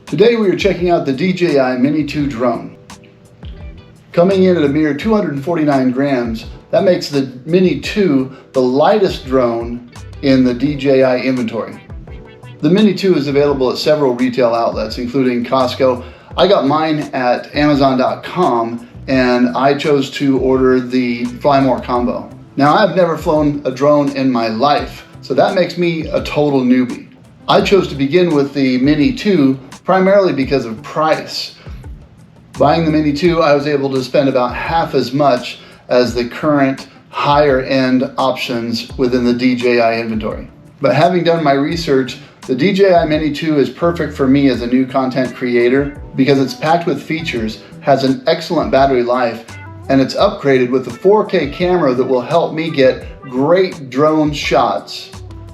Today we are checking out the DJI Mini 2 drone. Coming in at a mere 249 grams, that makes the Mini 2 the lightest drone in the DJI inventory. The Mini 2 is available at several retail outlets, including Costco. I got mine at Amazon.com and I chose to order the Fly More combo. Now, I've never flown a drone in my life, so that makes me a total newbie. I chose to begin with the Mini 2 primarily because of price. Buying the Mini 2, I was able to spend about half as much as the current higher end options within the DJI inventory. But having done my research, the DJI Mini 2 is perfect for me as a new content creator because it's packed with features, has an excellent battery life, and it's upgraded with a 4K camera that will help me get great drone shots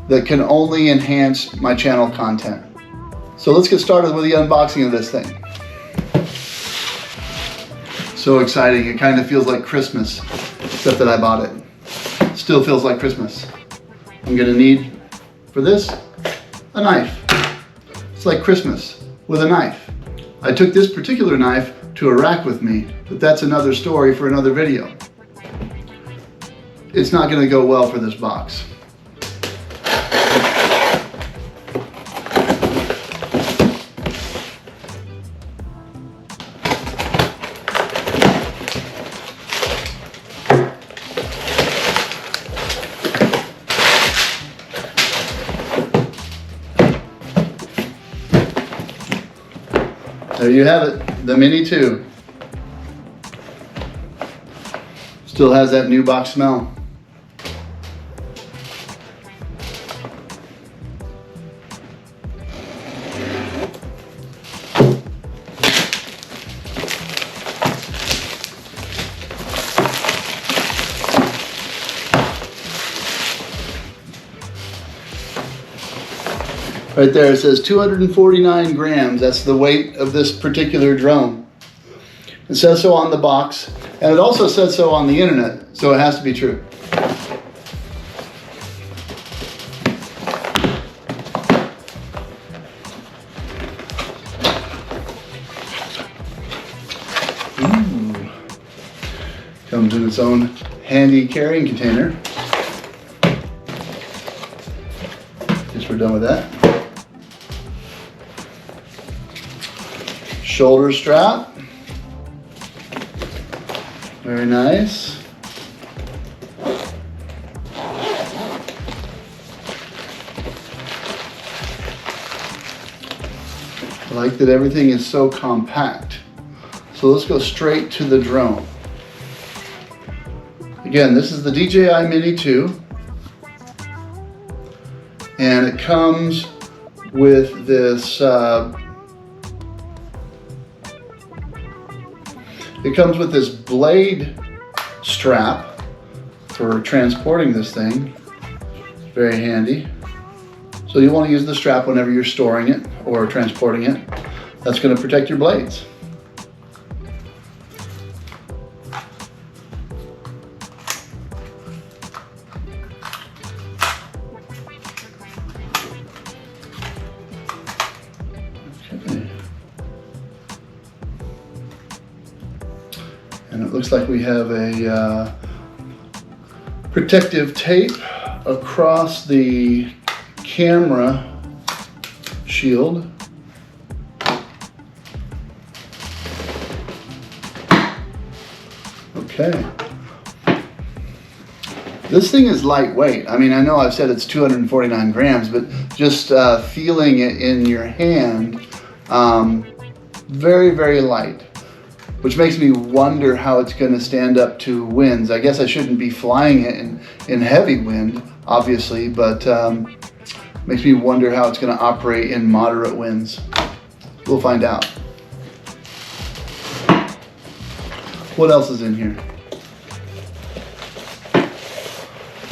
that can only enhance my channel content. So let's get started with the unboxing of this thing. So exciting, it kind of feels like Christmas, except that I bought it. Still feels like Christmas. I'm gonna need, for this, a knife. It's like Christmas with a knife. I took this particular knife to Iraq with me, but that's another story for another video. It's not gonna go well for this box. There you have it, the Mini 2. Still has that new box smell. Right there it says 249 grams. That's the weight of this particular drone. It says so on the box, and it also says so on the internet, so it has to be true. Ooh. Comes in its own handy carrying container. Guess we're done with that. Shoulder strap, very nice. I like that everything is so compact. So let's go straight to the drone. Again, this is the DJI Mini 2, and it comes with this blade strap for transporting this thing. It's very handy. So you want to use the strap whenever you're storing it or transporting it. That's going to protect your blades. Okay. And it looks like we have a protective tape across the camera shield. Okay. This thing is lightweight. I mean, I know I've said it's 249 grams, but just feeling it in your hand, very, very light. Which makes me wonder how it's going to stand up to winds. I guess I shouldn't be flying it in heavy wind, obviously, but makes me wonder how it's going to operate in moderate winds. We'll find out. What else is in here?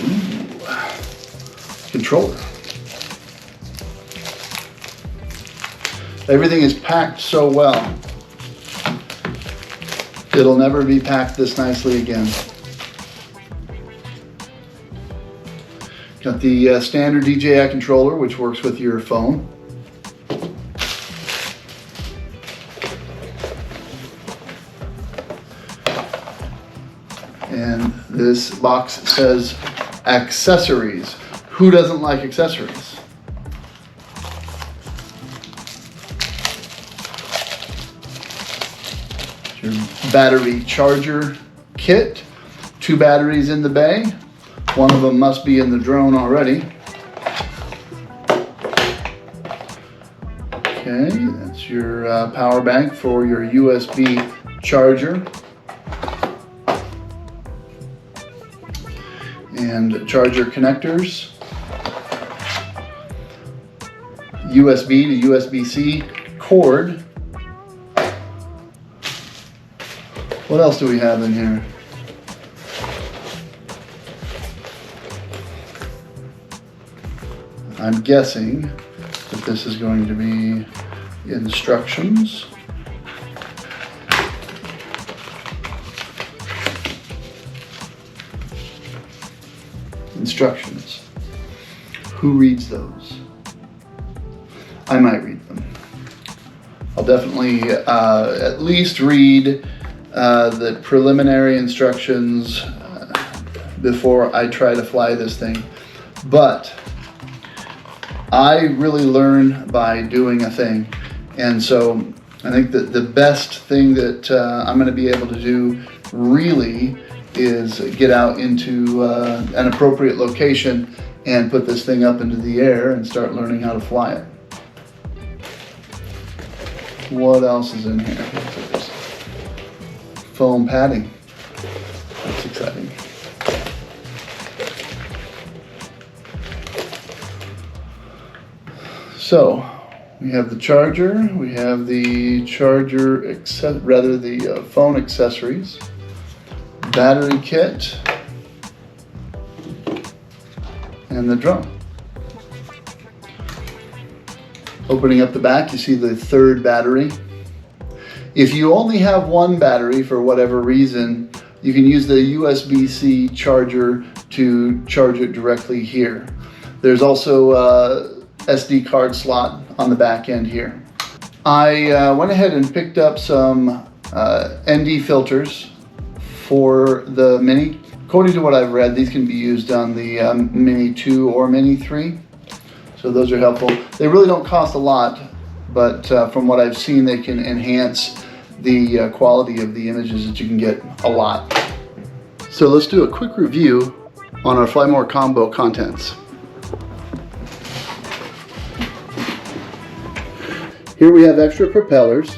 Ooh, controller. Everything is packed so well. It'll never be packed this nicely again. Got the standard DJI controller, which works with your phone. And this box says accessories. Who doesn't like accessories? Your battery charger kit. 2 batteries in the bay. One of them must be in the drone already. Okay, that's your power bank for your USB charger. And charger connectors. USB to USB-C cord. What else do we have in here? I'm guessing that this is going to be instructions. Instructions. Who reads those? I might read them. I'll definitely at least read the preliminary instructions before I try to fly this thing. But I really learn by doing a thing. And so I think that the best thing that I'm going to be able to do really is get out into an appropriate location and put this thing up into the air and start learning how to fly it. What else is in here? Foam padding. That's exciting. So we have the charger, we have the phone accessories, battery kit, and the drone. Opening up the back, you see the 3rd battery. If you only have 1 battery for whatever reason, you can use the USB-C charger to charge it directly here. There's also a SD card slot on the back end here. I went ahead and picked up some ND filters for the Mini. According to what I've read, these can be used on the Mini 2 or Mini 3. So those are helpful. They really don't cost a lot, but from what I've seen, they can enhance the quality of the images that you can get a lot. So let's do a quick review on our Fly More combo contents. Here we have extra propellers,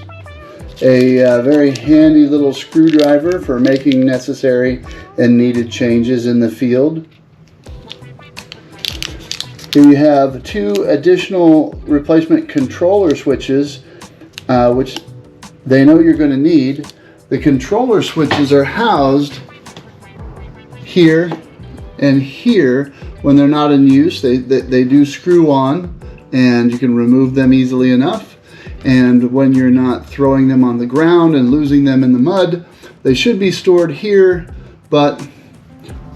a very handy little screwdriver for making necessary and needed changes in the field. Here you have 2 additional replacement controller switches, which they know you're going to need. The controller switches are housed here and here when they're not in use. They do screw on, and you can remove them easily enough. And when you're not throwing them on the ground and losing them in the mud, they should be stored here, but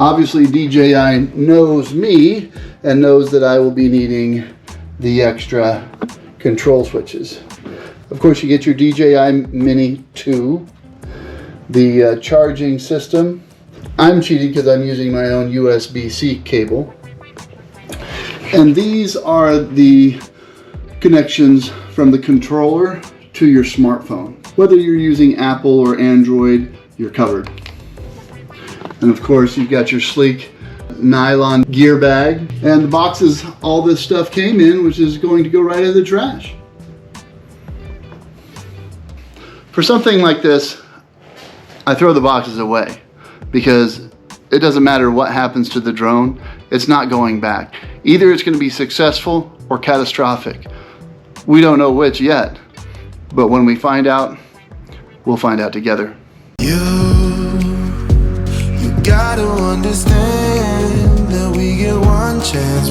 obviously DJI knows me and knows that I will be needing the extra control switches. Of course, you get your DJI Mini 2, the charging system. I'm cheating because I'm using my own USB-C cable. And these are the connections from the controller to your smartphone. Whether you're using Apple or Android, you're covered. And of course, you've got your sleek nylon gear bag, and the boxes all this stuff came in, which is going to go right in the trash. For something like this, I throw the boxes away because it doesn't matter what happens to the drone, it's not going back. Either it's going to be successful or catastrophic. We don't know which yet, but when we find out, we'll find out together. You gotta understand that we get one chance